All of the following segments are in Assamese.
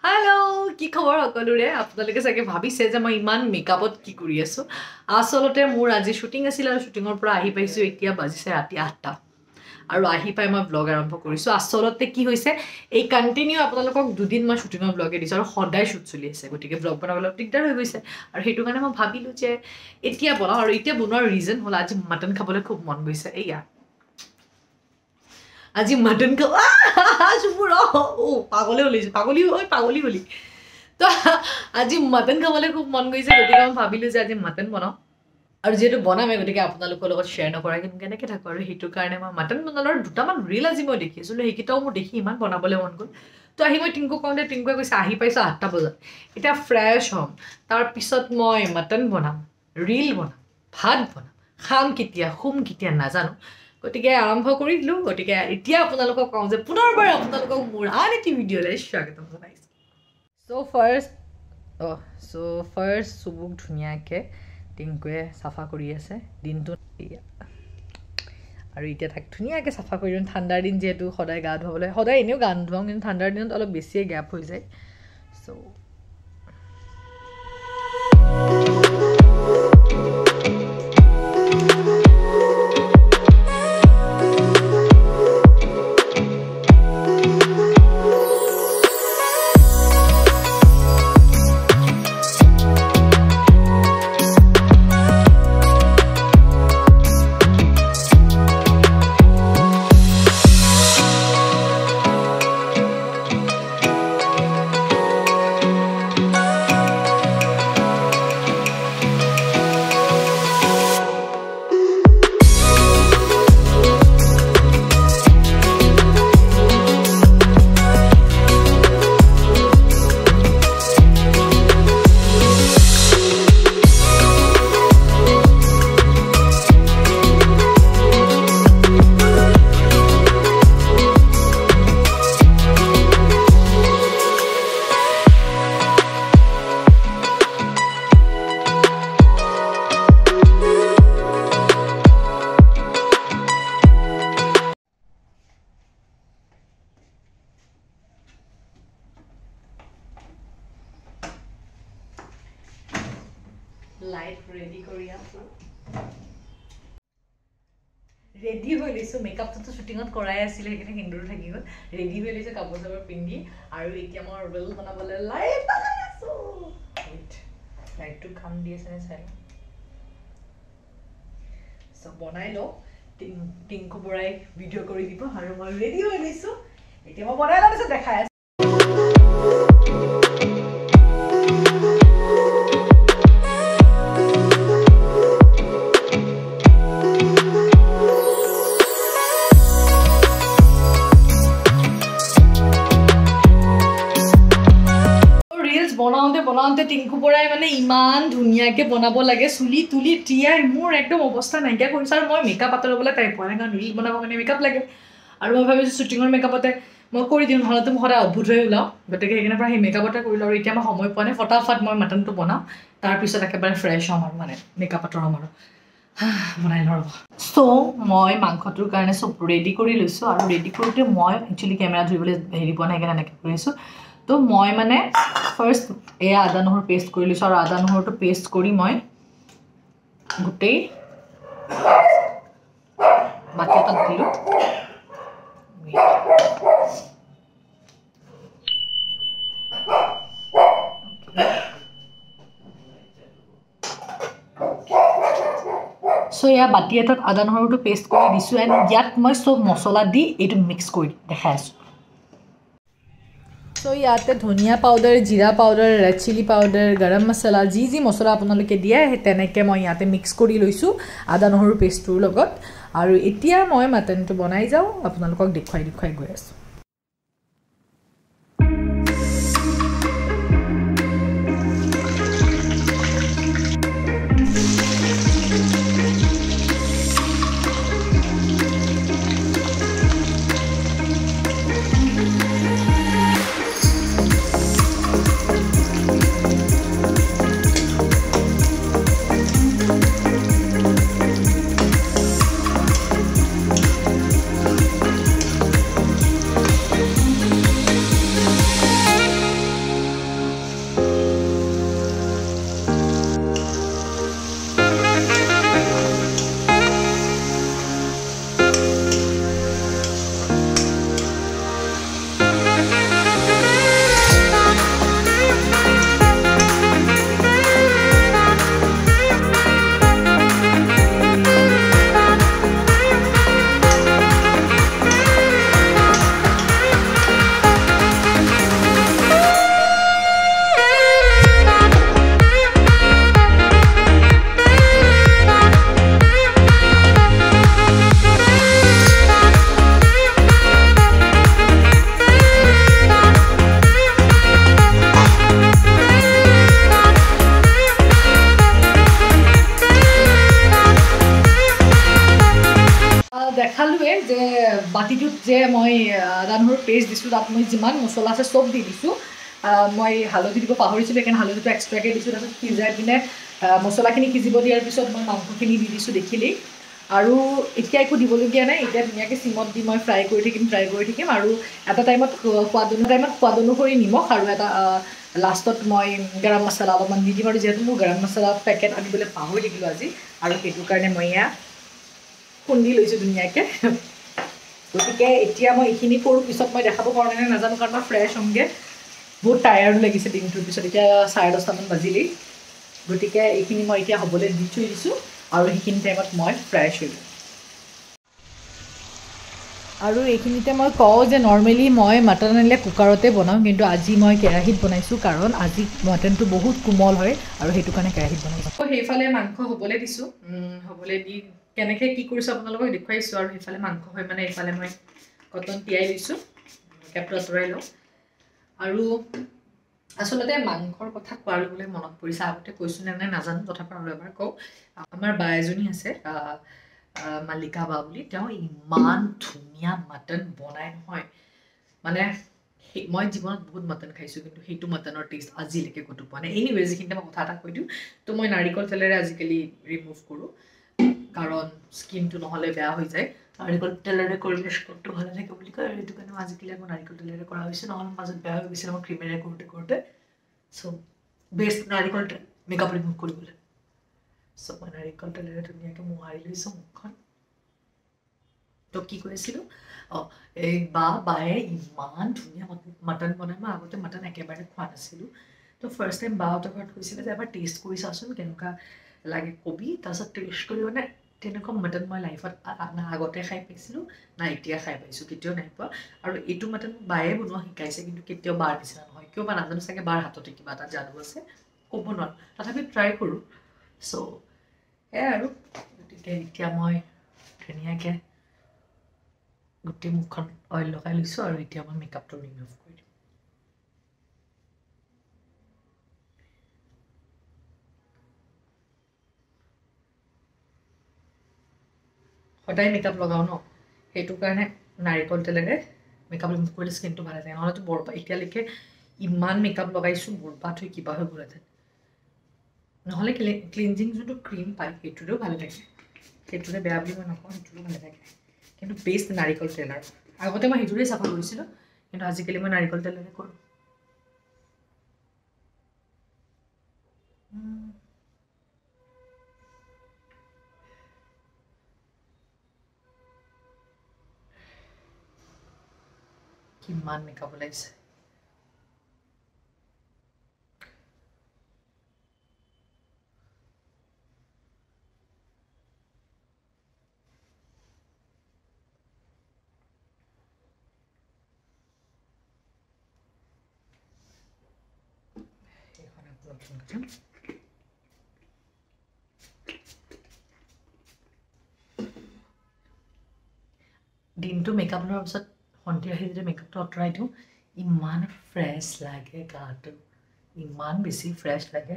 हेलो কি খবৰ সকলোৰে আপোনালোকে চাগে ভাবিছে যে মই ইমান মেকআপত কি কৰি আছো আসলতে মোৰ আজি শুটিং আছিল আৰু শুটিংৰ পৰা আহি পাইছো এতিয়া বাজিছে ৰাতি 8টা আৰু আহি পাই মই ব্লগ আৰম্ভ কৰিছো আসলতে কি হৈছে এই কন্টিনিউ আপোনালোকক দুদিন মই শুটিংৰ ব্লগে দিছো আৰু সদায় শুট চলি আছে গতিকে ব্লগ বনাবলৈ দিগদাৰ হৈ গৈছে আৰু হেতু কাৰণে মই ভাবিলো যে এতিয়া বনাও আৰু এতিয়া বনোৱাৰ ৰিজন হ'ল আজি মটন খাবলৈ খুব মন গৈছে এইয়া আজি মটন খাও শুপুৰ ও পাগলে হলিছে পাগলি হলি তো আজি মটন খাবলৈ খুব মন গৈছে গতিকে মই ভাবিলো যে আজি মটন বনাও আৰু যেটো বনামে গতিকে আপোনালোকৰ লগত শেয়াৰ নকৰা কিন্তু কেনেকৈ থাকো আৰু হেতু কাৰণে মই মটন বনালৰ দুটামান ৰিল আজি মই দেখিছো হেকিটাও মোৰ দেখি ইমান বনাবলৈ মন গল তো আহি মই টিংকু কওঁতে টিংকুৱে কৈছে আহি পাইছো 8টা বজাত এটা ফ্ৰেছ হম তাৰ পিছত মই মটন বনাম ৰিল বনাম ভাত বনাম খাম কেতিয়া খুম কেতিয়া নাজানো গতিকে আৰম্ভ কৰি দিলো গতিকে এতিয়া আপোনালোকক কওঁ যে পুনৰবাৰ আপোনালোকক মোৰ আন এটি ভিডিঅ'লৈ স্বাগতম জনাইছো সো ফাৰ্ষ্ট সুবুক ধুনীয়াকে টিংকুৱে সাফা কৰি আছে দিনটো আৰু এতিয়া তাক ধুনীয়াকে সাফা কৰি ঠাণ্ডাৰ দিন যেহেতু সদায় গা ধুবলৈ সদায় এনেও গা ধুৱাওঁ কিন্তু ঠাণ্ডাৰ দিনত অলপ বেছিয়ে গ্যাপ হৈ যায় সো লাইট ৰেডি কৰি আছো ৰেডি হৈ লৈছো মেকআপটো শুটিংত কৰাই আছিল সেইখিনি হিন্দুৰ থাকি গল ৰেডি হৈ লৈছো কাপোৰ চাপোৰ পিন্ধি আৰু এতিয়া মই ৰিল বনাবলৈ লাইট লগাই আছো লাইটটো কাম দি আছে নে চাই সব বনাই লো টিংকু বৰাই ভিডিঅ' কৰি দিব আৰু মই ৰেডি হৈ লৈছো এতিয়া মই বনাই লৈছো দেখাই আছো বনাওঁতে টিংকু বৰাই মানে ইমান ধুনীয়াকে বনাব লাগে চুলি তুলি টিয়াই মোৰ একদম অৱস্থা নাইকিয়া কৰিছে আৰু মই মেকআপ আঁতৰ ল'বলৈ টাইপ পোৱা নাই কাৰণ ৰিল বনাব কাৰণে মেকআপ লাগে আৰু মই ভাবিছোঁ শ্বুটিঙৰ মেকআপতে মই কৰি দিওঁ নহ'লেতো মই সদায় অদ্ভুত হৈ ওলাওঁ গতিকে সেইকাৰণে পৰা সেই মেকআপতে কৰিলোঁ আৰু এতিয়া মই সময় পোৱা নাই ফটাফট মই মটনটো বনাওঁ তাৰপিছত একেবাৰে ফ্ৰেছ হ'ম আৰু মানে মেকআপ আঁতৰ হ'ম আৰু বনাই লওঁ চ' মই মাংসটোৰ কাৰণে চব ৰেডি কৰি লৈছোঁ আৰু ৰেডি কৰোঁতে মই একচুৱেলি কেমেৰা ধৰিবলৈ হেৰি পোৱা নাই সেইকাৰণে এনেকৈ কৰি আছোঁ তো মই মানে ফাৰ্ষ্ট এয়া আদা নহৰু পেষ্ট কৰি লৈছোঁ আৰু আদা নহৰুটো পেষ্ট কৰি মই গোটেই বাতি এটাত দিলোঁ চ' এয়া বাতি এটাত আদা নহৰুটো পেষ্ট কৰি দিছোঁ এণ্ড ইয়াত মই চব মছলা দি এইটো মিক্স কৰি দেখাই আছোঁ চ' ইয়াতে ধনিয়া পাউডাৰ জিৰা পাউডাৰ ৰেড চিলি পাউডাৰ গৰম মছলা যি মছলা আপোনালোকে দিয়ে সেই তেনেকৈ মই ইয়াতে মিক্স কৰি লৈছোঁ আদা নহৰু পেষ্টটোৰ লগত আৰু এতিয়া মই মটনটো বনাই যাওঁ আপোনালোকক দেখুৱাই গৈ আছোঁ বাতিটোত যে মই আদা নহৰুৰ পেষ্ট দিছোঁ তাত মই যিমান মছলা আছে চব দি দিছোঁ মই হালধি দিব পাহৰিছিলোঁ সেইকাৰণে হালধিটো এক্সট্ৰাকৈ দিছোঁ তাৰপিছত সিজাই পিনে মছলাখিনি সিজিব দিয়াৰ পিছত মই মাংসখিনি দি দিছোঁ দেখিলেই আৰু এতিয়া একো দিবলগীয়া নাই এতিয়া ধুনীয়াকৈ চিমত দি মই ফ্ৰাই কৰি থাকিম আৰু এটা টাইমত সোৱাদ অনুসৰি নিমখ আৰু এটা লাষ্টত মই গৰম মছলা অলপমান দি দিম আৰু যিহেতু মোৰ গৰম মছলা পেকেট আনিবলৈ পাহৰি থাকিলোঁ আজি আৰু সেইটো কাৰণে মই এয়া খুন্দি লৈছোঁ ধুনীয়াকৈ গতিকে এতিয়া মই এইখিনি কৰোঁ পিছত মই দেখাব পাৰোঁ নে নাজানো কাৰণ মই ফ্ৰেছ হ'মগৈ বহুত টায়াৰ্ডো লাগিছে দিনটোৰ পিছত এতিয়া 10:30মান বাজিলেই গতিকে এইখিনি মই এতিয়া হ'বলৈ দি থৈ দিছোঁ আৰু সেইখিনি টাইমত মই ফ্ৰেছ হ'লোঁ আৰু এইখিনিতে মই কওঁ যে নৰ্মেলি মই মাটন আনিলে কুকাৰতে বনাওঁ কিন্তু আজি মই কেৰাহীত বনাইছোঁ কাৰণ আজি মটনটো বহুত কোমল হয় আৰু সেইটো কাৰণে কেৰাহীত বনাইছোঁ সেইফালে মাংস হ'বলৈ দিছোঁ হ'বলৈ দি কেনেকৈ কি কৰিছোঁ আপোনালোকক দেখুৱাইছোঁ আৰু সেইফালে মাংস হয় মানে এইফালে মই কটন তিয়াই লৈছোঁ কেপটো আঁতৰাই লওঁ আৰু আচলতে মাংসৰ কথা কোৱাৰ লগে মনত পৰিছে আগতে কৈছোঁ নে নাজানো তথাপি আৰু এবাৰ কওঁ আমাৰ বা এজনী আছে মালিকা বা বুলি তেওঁ ইমান ধুনীয়া মাটন বনাই নহয় মানে মই জীৱনত বহুত মাটন খাইছোঁ কিন্তু সেইটো মাটনৰ টেষ্ট আজিলৈকে ক'তো পোৱা নাই এনিৱে যিখিনিতে মই কথা এটা কৈ দিওঁ তো মই নাৰিকল তেলেৰে আজিকালি ৰিমুভ কৰোঁ কাৰণ স্কিনটো নহ'লে বেয়া হৈ যায় নাৰিকল তেলেৰে কৰিলে স্কিনটো ভালে থাকে বুলি কয় আৰু সেইটো কাৰণে মই আজিকালি আকৌ নাৰিকল তেলেৰে কৰা হৈছে নহ'লে মাজত বেয়া হৈ গৈছিলে মই ক্ৰীমেৰে কৰোঁতে চ' বেষ্ট নাৰিকল তেল মেকআপ ৰিমুভ কৰিবলৈ চ' মই নাৰিকল তেলেৰে ধুনীয়াকৈ মোহাৰি লৈছোঁ মুখখন তো কি কৰিছিলোঁ এই বায়ে ইমান ধুনীয়া মাটন বনাই মই আগতে মাটন একেবাৰে খোৱা নাছিলোঁ তো ফাৰ্ষ্ট টাইম বাহঁতৰ ঘৰত কৈছিলে যে এবাৰ টেষ্ট কৰি চাচোন কেনেকুৱা লাগে কবি তাৰপিছত টেষ্ট কৰি মানে তেনেকুৱা মাটন মই লাইফত না আগতে খাই পাইছিলোঁ না এতিয়া খাই পাইছোঁ কেতিয়াও নাই পোৱা আৰু এইটো মাটন বায়ে বনোৱা শিকাইছে কিন্তু কেতিয়াও বাৰ নিচিনা নহয় কিয় বা নাজানো চাগে বাৰ হাততে কিবা এটা যাদু আছে ক'ব নোৱাৰোঁ তথাপি ট্ৰাই কৰোঁ চ' সেয়াই আৰু গতিকে এতিয়া মই ধুনীয়াকৈ গোটেই মুখখন অইল লগাই লৈছোঁ আৰু এতিয়া মই মেকআপটো ৰিমুভ কৰি দিম সদায় মেকআপ লগাওঁ ন সেইটো কাৰণে নাৰিকল তেলেৰে মেকআপ ৰিমুভ কৰিলে স্কিনটো ভালে থাকে নহ'লেতো বৰবাদ এতিয়ালৈকে ইমান মেকআপ লগাইছোঁ বৰবাদ হৈ কিবা হৈ গ'লহেঁতেন নহ'লে ক্লিনজিং যোনটো ক্ৰীম পায় সেইটোৰেও ভালে থাকে সেইটোৰে বেয়া বুলি মই নকওঁ সেইটোৰো ভালে থাকে কিন্তু বেষ্ট নাৰিকল তেল আৰু আগতে মই সেইটোৰে চাফা কৰিছিলোঁ কিন্তু আজিকালি মই নাৰিকল তেলেৰে কৰোঁ কিমান মেকআপ ওলাইছে দিনটো মেকআপ লোৱাৰ পিছত সন্ধিয়া আহি যদি মেকআপটো আঁতৰাই দিওঁ ইমান ফ্ৰেছ লাগে গাটো ইমান বেছি ফ্ৰেছ লাগে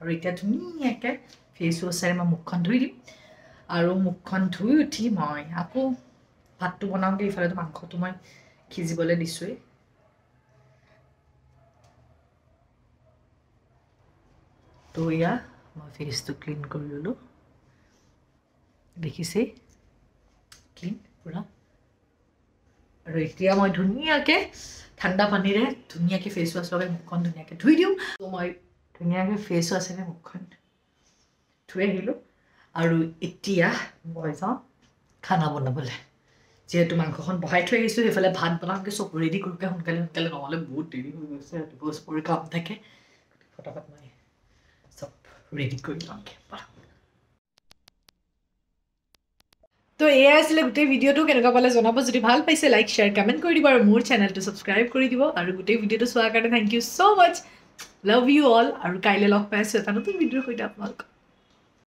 আৰু এতিয়া ধুনীয়াকৈ ফেচ ৱাছেৰে মই মুখখন ধুই দিম আৰু মুখখন ধুই উঠি মই আকৌ ভাতটো বনাওঁগৈ ইফালেতো মাংসটো মই সিজিবলৈ দিছোঁৱেই তো এয়া মই ফেচটো ক্লিন কৰি ল'লোঁ দেখিছেই ক্লিন পুৰা আৰু এতিয়া মই ধুনীয়াকৈ ঠাণ্ডা পানীৰে ধুনীয়াকৈ ফেচ ৱাছ লগাই মুখখন ধুনীয়াকৈ ধুই দিওঁ তো মই ধুনীয়াকৈ ফেচ ৱাছেৰে মুখখন ধুই আহিলোঁ আৰু এতিয়া মই যাওঁ খানা বনাবলৈ যিহেতু মাংসখন বহাই থৈ আহিছোঁ সেইফালে ভাত বনাওঁগৈ চব ৰেডি কৰোঁগৈ সোনকালে নহ'লে বহুত দেৰি হৈ গৈছে ৰাতিপুৱা চবৰে কাম থাকে ফটাফট মই চব ৰেডি কৰি লওঁগৈ তো এয়া আছিলে গোটেই ভিডিঅ'টো কেনেকুৱা পালে জনাব যদি ভাল পাইছে লাইক শ্বেয়াৰ কমেণ্ট কৰি দিব আৰু মোৰ চেনেলটো ছাবস্ক্ৰাইব কৰি দিব আৰু গোটেই ভিডিঅ'টো চোৱাৰ কাৰণে thank you so' much love you all আৰু কাইলৈ লগ পাই আছোঁ এটা নতুন ভিডিঅ'ৰ সৈতে আপোনালোকক